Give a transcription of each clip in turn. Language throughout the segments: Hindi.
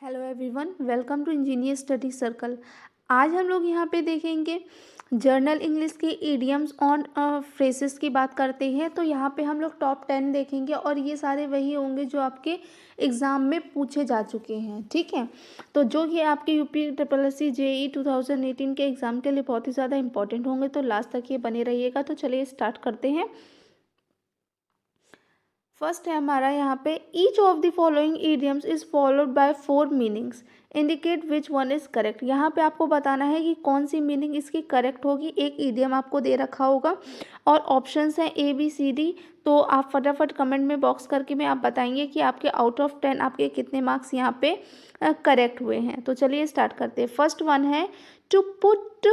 Hello everyone, welcome to engineer study circle. आज हम लोग यहाँ पे देखेंगे जर्नल इंग्लिश के इडियम्स और फ्रेजेस की बात करते हैं। तो यहाँ पे हम लोग टॉप 10 देखेंगे और ये सारे वही होंगे जो आपके एग्ज़ाम में पूछे जा चुके हैं। ठीक है, तो जो ये आपके UP triple S C JE 2018 के एग्ज़ाम के लिए बहुत ही ज़्यादा इंपॉर्टेंट होंगे, तो लास्ट तक ये बने रहिएगा। तो चलिए स्टार्ट करते हैं। फर्स्ट है हमारा यहाँ पे each of the following idioms is followed by 4 meanings, indicate which one is correct. यहाँ पे आपको बताना है कि कौन सी मीनिंग इसकी करेक्ट होगी। एक इडियम आपको दे रखा होगा और ऑप्शंस हैं ABCD। तो आप फटाफट कमेंट में बॉक्स करके में आप बताएंगे कि आपके आउट ऑफ 10 आपके कितने मार्क्स यहाँ पे करेक्ट हुए हैं। तो चलिए स्टार्ट करते हैं। फर्स्ट वन है to put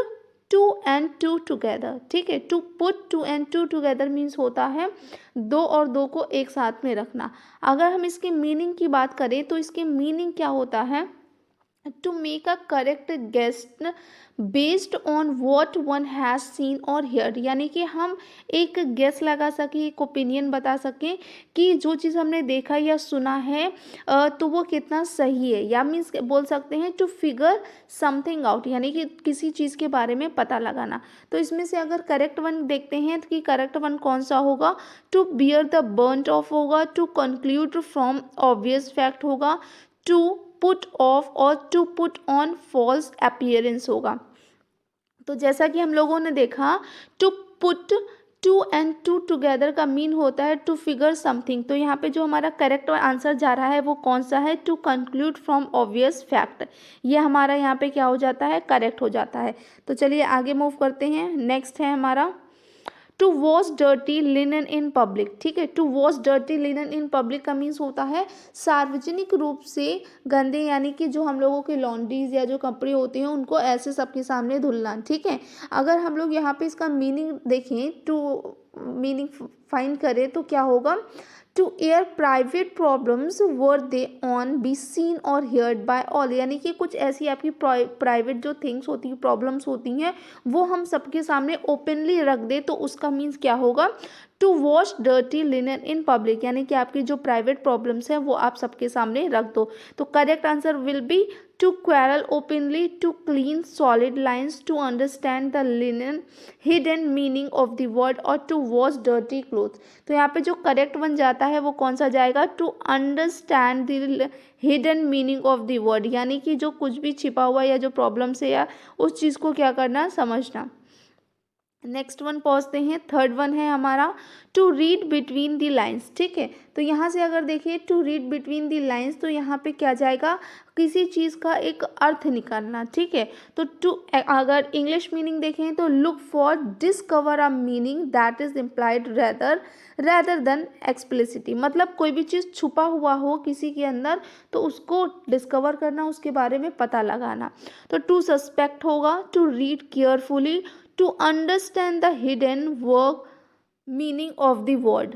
two and two together. ठीक है, to put two and two together means होता है दो और दो को एक साथ में रखना। अगर हम इसकी मीनिंग की बात करें तो इसकी मीनिंग क्या होता है, to make a correct guess based on what one has seen और हियर्ड। यानी कि हम एक गेस लगा सकें, एक ओपिनियन बता सकें कि जो चीज़ हमने देखा या सुना है तो वो कितना सही है, या मीन्स बोल सकते हैं टू फिगर समथिंग आउट, यानी कि किसी चीज़ के बारे में पता लगाना। तो इसमें से अगर करेक्ट वन देखते हैं कि करेक्ट वन कौन सा होगा, to bear the brunt of होगा, to conclude from obvious fact होगा, टू पुट ऑफ और to put on false appearance होगा। तो जैसा कि हम लोगों ने देखा, to put two and two together का मीन होता है टू फिगर समथिंग। तो यहाँ पे जो हमारा करेक्ट आंसर जा रहा है वो कौन सा है, to conclude from obvious fact. ये हमारा यहाँ पे क्या हो जाता है, करेक्ट हो जाता है। तो चलिए आगे मूव करते हैं। नेक्स्ट है हमारा to wash dirty linen in public. ठीक है, to wash dirty linen in public का मीन्स होता है सार्वजनिक रूप से गंदे, यानी कि जो हम लोगों के लॉन्ड्रीज या जो कपड़े होते हैं उनको ऐसे सबके सामने धुलना। ठीक है, अगर हम लोग यहाँ पे इसका मीनिंग देखें, टू मीनिंग फाइंड करें तो क्या होगा, to air private problems where they on be seen और हियर्ड बाय ऑल। यानी कि कुछ ऐसी आपकी प्राइवेट जो थिंग्स होती हैं, प्रॉब्लम्स होती हैं, वो हम सबके सामने ओपनली रख दे तो उसका मीन्स क्या होगा, to wash dirty linen in public. यानी कि आपकी जो प्राइवेट प्रॉब्लम्स हैं वो आप सबके सामने रख दो। तो correct answer will be to quarrel openly, to clean solid lines, to understand the linen hidden meaning of the word और टू वॉश डर्टी क्लोथ। तो यहाँ पे जो करेक्ट बन जाता है वो कौन सा जाएगा, to understand the hidden meaning of the word. यानी कि जो कुछ भी छिपा हुआ या जो प्रॉब्लम्स है या उस चीज़ को क्या करना, समझना। नेक्स्ट वन पहुँचते हैं। थर्ड वन है हमारा to read between the lines. ठीक है, तो यहाँ से अगर देखिए to read between the lines तो यहाँ पे क्या जाएगा, किसी चीज़ का एक अर्थ निकालना। ठीक है, तो टू अगर इंग्लिश मीनिंग देखें तो look for discover a meaning that is implied rather than explicitly. मतलब कोई भी चीज़ छुपा हुआ हो किसी के अंदर तो उसको डिस्कवर करना, उसके बारे में पता लगाना। तो टू सस्पेक्ट होगा, to read carefully, to understand the hidden work meaning of the word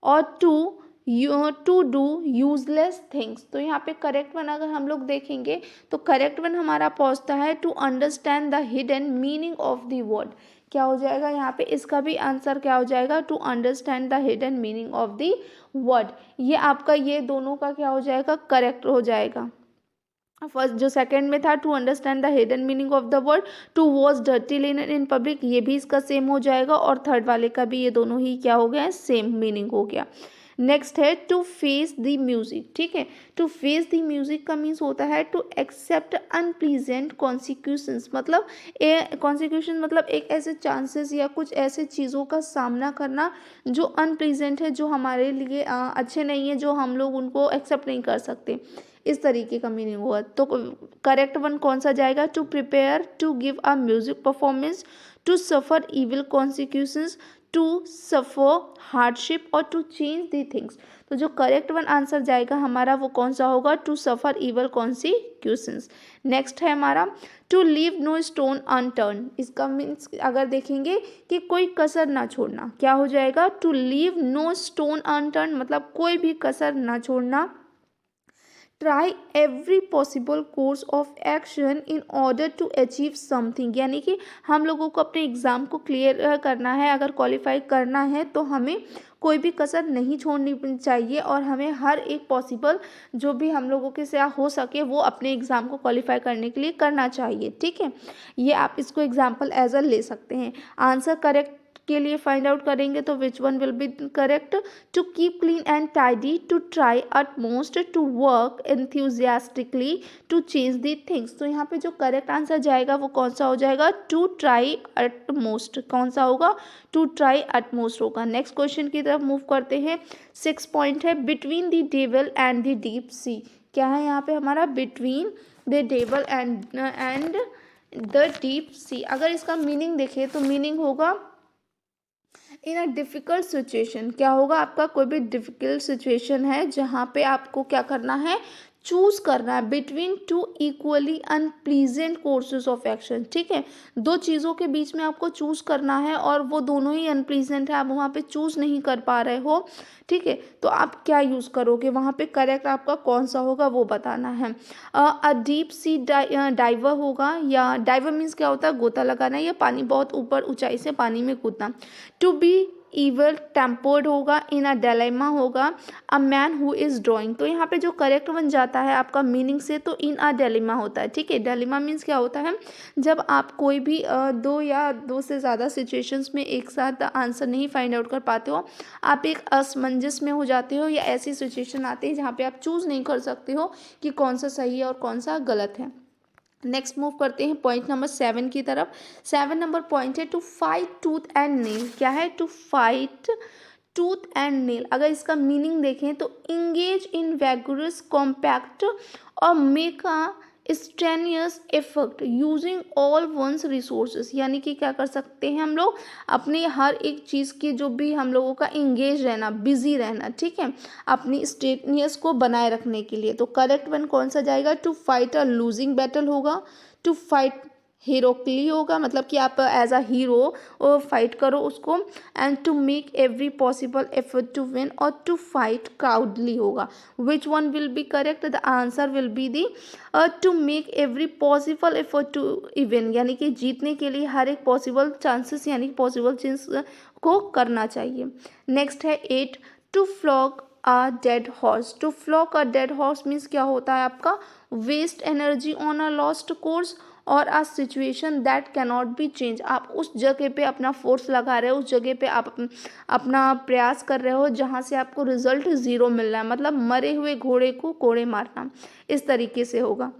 और टू डू यूजलेस थिंग्स। तो यहाँ पे करेक्ट वन अगर हम लोग देखेंगे तो करेक्ट वन हमारा पहुँचता है to understand the hidden meaning of the word. क्या हो जाएगा यहाँ पे, इसका भी आंसर क्या हो जाएगा, to understand the hidden meaning of the word. ये आपका ये दोनों का क्या हो जाएगा, करेक्ट हो जाएगा। फर्स्ट जो सेकंड में था to understand the hidden meaning of the word, to watch dirty linen in public, ये भी इसका सेम हो जाएगा। और थर्ड वाले का भी ये दोनों ही क्या हो गया, सेम मीनिंग हो गया। नेक्स्ट है टू फेस द म्यूजिक। ठीक है, टू फेस द म्यूजिक का मीन्स होता है टू एक्सेप्ट अनप्लीजेंट कॉन्सिक्वेंसेस। मतलब कॉन्सिक्वेंस मतलब एक ऐसे चांसेस या कुछ ऐसे चीज़ों का सामना करना जो अनप्लीजेंट है, जो हमारे लिए अच्छे नहीं है, जो हम लोग उनको एक्सेप्ट नहीं कर सकते, इस तरीके का मीनिंग हुआ। तो करेक्ट वन कौन सा जाएगा, to prepare, to give a music performance, to suffer evil consequences, to suffer hardship और टू चेंज दी थिंग्स। तो जो करेक्ट वन आंसर जाएगा हमारा वो कौन सा होगा, to suffer evil consequences. Next है हमारा to leave no stone unturn. इसका मीन्स अगर देखेंगे कि कोई कसर ना छोड़ना, क्या हो जाएगा, to leave no stone unturn मतलब कोई भी कसर ना छोड़ना। Try every possible course of action in order to achieve something. यानी कि हम लोगों को अपने एग्ज़ाम को क्लियर करना है, अगर क्वालिफाई करना है तो हमें कोई भी कसर नहीं छोड़नी चाहिए और हमें हर एक पॉसिबल जो भी हम लोगों के से हो सके वो अपने एग्ज़ाम को क्वालिफाई करने के लिए करना चाहिए। ठीक है, ये आप इसको एग्जाम्पल एज अ ले सकते हैं। आंसर करेक्ट के लिए फाइंड आउट करेंगे तो which one will be correct. To keep clean and tidy, to try at most, to work enthusiastically, to change the things. तो यहाँ पे जो करेक्ट आंसर जाएगा वो कौन सा हो जाएगा, टू ट्राई अट मोस्ट। कौन सा होगा, टू ट्राई अट मोस्ट होगा। नेक्स्ट क्वेश्चन की तरफ मूव करते हैं। 6 पॉइंट है, between the devil and the deep sea. क्या है यहाँ पे हमारा, between the devil and the deep sea. अगर इसका मीनिंग देखें तो मीनिंग होगा इन अ डिफ़िकल्ट सिचुएशन। क्या होगा आपका, कोई भी डिफ़िकल्ट सिचुएशन है जहाँ पे आपको क्या करना है, चूज़ करना है between two equally unpleasant courses of action. ठीक है, दो चीज़ों के बीच में आपको चूज़ करना है और वो दोनों ही अनप्लीजेंट है, आप वहाँ पे चूज़ नहीं कर पा रहे हो। ठीक है, तो आप क्या यूज़ करोगे वहाँ पे, करेक्ट आपका कौन सा होगा वो बताना है। अ डीप सी डाइवर होगा, या डाइवर मीन्स क्या होता है, गोता लगाना या पानी बहुत ऊपर ऊंचाई से पानी में कूदना। टू बी इवल टेम्पर्ड होगा, इन अ डायलेमा होगा, a man who is drawing. तो यहाँ पे जो करेक्ट बन जाता है आपका मीनिंग से, तो इन अ डायलेमा होता है। ठीक है, डायलेमा मीन्स क्या होता है, जब आप कोई भी दो या दो से ज़्यादा सिचुएशंस में एक साथ आंसर नहीं फाइंड आउट कर पाते हो, आप एक असमंजस में हो जाते हो, या ऐसी सिचुएशन आती है जहाँ पे आप चूज़ नहीं कर सकते हो कि कौन सा सही है और कौन सा गलत है। नेक्स्ट मूव करते हैं पॉइंट नंबर 7 की तरफ। 7 नंबर पॉइंट है, to fight tooth and nail. क्या है, to fight tooth and nail. अगर इसका मीनिंग देखें तो इंगेज इन वैगरस कॉम्पैक्ट और make a strenuous effort using all one's resources. यानी कि क्या कर सकते हैं हम लोग, अपनी हर एक चीज़ की जो भी हम लोगों का इंगेज रहना, बिजी रहना। ठीक है, अपनी स्ट्रेनियस को बनाए रखने के लिए। तो करेक्ट वन कौन सा जाएगा, to fight a losing battle होगा, टू फाइट हीरोकली होगा, मतलब कि आप एज अ हीरो फाइट करो उसको, and to make every possible effort to win, और टू फाइट क्राउडली होगा। Which one will be correct, the answer will be the to make every possible effort to win, यानी कि जीतने के लिए हर एक पॉसिबल चांसेस यानी पॉसिबल चीज को करना चाहिए। नेक्स्ट है 8, to flog a dead horse. To flog a dead horse means क्या होता है आपका, waste energy on a lost course और a situation that cannot be change. आप उस जगह पे अपना फोर्स लगा रहे हो, उस जगह पे आप अपना प्रयास कर रहे हो जहाँ से आपको रिजल्ट ज़ीरो मिल रहा है, मतलब मरे हुए घोड़े को कोड़े मारना, इस तरीके से होगा।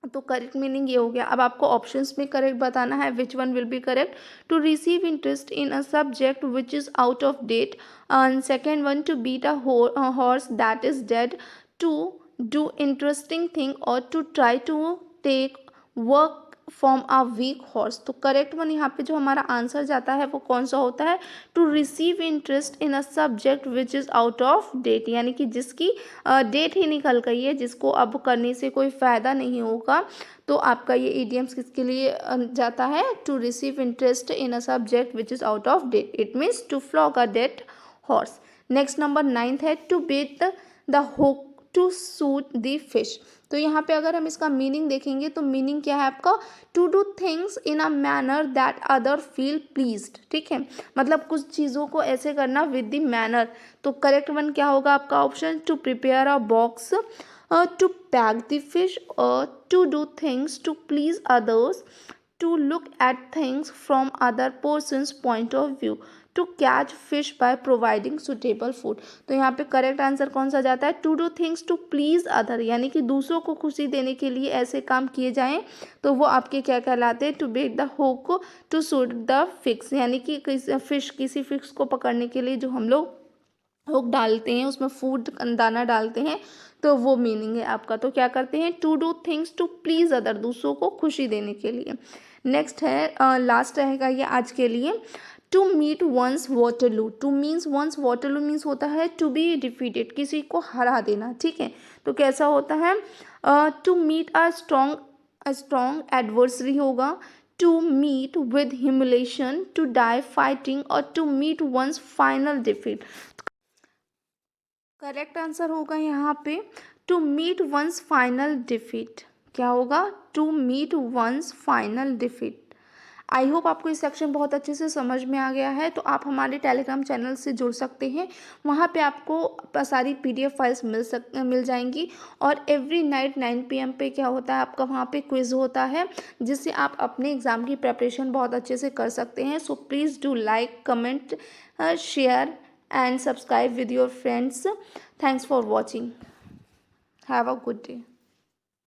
तो करेक्ट मीनिंग ये हो गया। अब आपको ऑप्शंस में करेक्ट बताना है, which one will be correct. To receive interest in a subject which is out of date, and second one to beat a horse that is dead, to do interesting thing, और to try to take work from a weak horse. तो करेक्ट वन यहाँ पे जो हमारा आंसर जाता है वो कौन सा होता है, to receive interest in a subject which is out of date, यानी कि जिसकी डेट ही निकल गई है, जिसको अब करने से कोई फ़ायदा नहीं होगा। तो आपका ये ईडियम्स किसके लिए जाता है, to receive interest in a subject which is out of date, it means to flog a dead horse. Next number 9 है, to bait the hook to suit the fish. तो यहाँ पे अगर हम इसका मीनिंग देखेंगे तो मीनिंग क्या है आपका, to do things in a manner that other feel pleased. ठीक है, मतलब कुछ चीज़ों को ऐसे करना विद द मैनर। तो करेक्ट वन क्या होगा आपका option, to prepare a box, to pack the fish, और to do things to please others, to look at things from other persons point of view, to catch fish by providing suitable food. तो यहाँ पे करेक्ट आंसर कौन सा जाता है, to do things to please other, यानी कि दूसरों को खुशी देने के लिए ऐसे काम किए जाएं तो वो आपके क्या कहलाते हैं, to bait the hook to suit the fix, यानी कि किसी फिक्स को पकड़ने के लिए जो हम लोग हुक डालते हैं, उसमें फूड दाना डालते हैं, तो वो मीनिंग है आपका। तो क्या करते हैं, to do things to please other, दूसरों को खुशी देने के लिए। नेक्स्ट है लास्ट रहेगा ये आज के लिए, to meet one's Waterloo. To means one's, Waterloo means होता है टू बी डिफीटेड, किसी को हरा देना। ठीक है, तो कैसा होता है, to meet a strong adversary होगा, to meet with humiliation, to die fighting, और to meet one's final defeat. Correct answer होगा यहाँ पे to meet one's final defeat. क्या होगा, to meet one's final defeat. I hope आपको ये सेक्शन बहुत अच्छे से समझ में आ गया है। तो आप हमारे टेलीग्राम चैनल से जुड़ सकते हैं, वहाँ पे आपको सारी PDF फाइल्स मिल जाएंगी। और एवरी नाइट 9 PM पे क्या होता है, आपका वहाँ पे क्विज़ होता है, जिससे आप अपने एग्ज़ाम की प्रिपरेशन बहुत अच्छे से कर सकते हैं। So please do like, comment, share and subscribe with your friends. Thanks for watching. Have a good day.